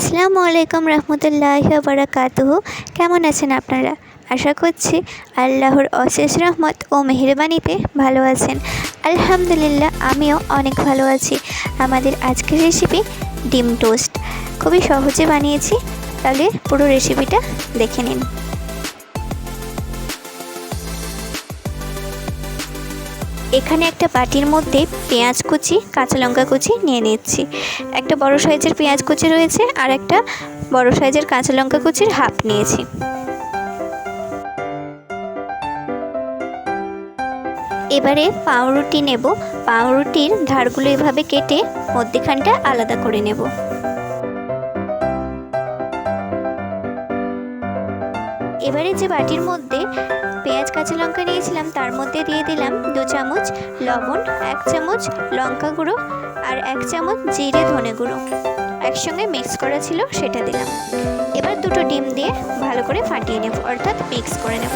আসসালামু আলাইকুম রহমতুল্লাহি বারাকাতুহু। কেমন আছেন আপনারা? আশা করছি আল্লাহর অশেষ রহমত ও মেহেরবানিতে ভালো আছেন। আলহামদুলিল্লাহ, আমিও অনেক ভালো আছি। আমাদের আজকের রেসিপি ডিম টোস্ট। খুবই সহজে বানিয়েছি, তাহলে পুরো রেসিপিটা দেখে নিন। এখানে একটা বাটির মধ্যে পেঁয়াজ কুচি, কাঁচা লঙ্কা কুচি নিয়ে নিচ্ছি। একটা বড় সাইজের পেঁয়াজ কুচি রয়েছে আর একটা বড় সাইজের কাঁচা লঙ্কা কুচির হাফ নিয়েছি। এবারে পাউরুটি নেব। পাউরুটির ধারগুলো এভাবে কেটে মধ্যেখানটা আলাদা করে নেব। এবারে যে বাটির মধ্যে পেঁয়াজ কাঁচা লঙ্কা নিয়েছিলাম তার মধ্যে দিয়ে দিলাম 2 চামচ লবণ, 1 চামচ লঙ্কা গুঁড়ো আর 1 চামচ জিরে ধনে গুঁড়ো। একসঙ্গে মিক্স করা ছিল সেটা দিলাম। এবার 2টো ডিম দিয়ে ভালো করে ফাটিয়ে নেব, অর্থাৎ মিক্স করে নেব।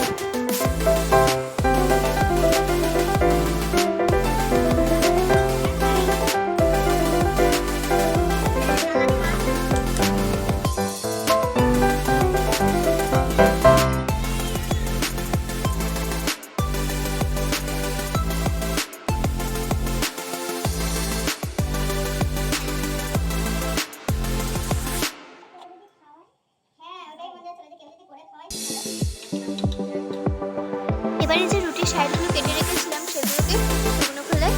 এবারে যে রুটির সাইডগুলো কেটে রেখেছিলাম সেগুলোকে শুকনো খোলায়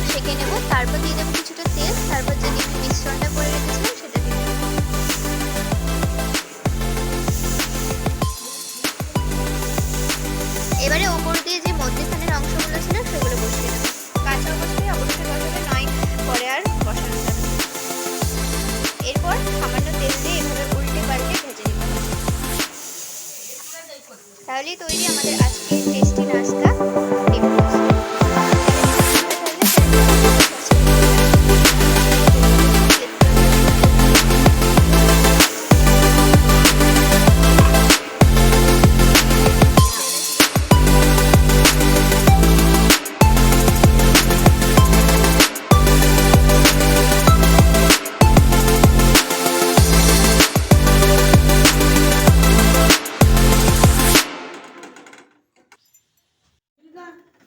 সেঁকে নেব। তারপর দিয়ে দেবো কিছুটা তেল, তারপর যে মিশ্রণটা করে রেখেছিলাম সেটা দিয়ে দেবো। এবারে ওপর দিয়ে যে মধ্যখানের অংশগুলো ছিল সেগুলো বসিয়ে দেবো। কাঁচা অবস্থায় অবশ্যই বসাবে, নয় পরে আর বসানো যাবে। এরপর সামান্য তেল দিয়ে এভাবে উল্টে পাল্টে ভেজে নিতে হবে। তাহলেই তৈরি আমাদের আজকের টেস্টি নাস্তা ডিম টোস্ট।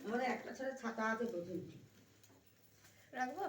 আমাদের একটা ছেলে ছাতা আছে, রাখবো?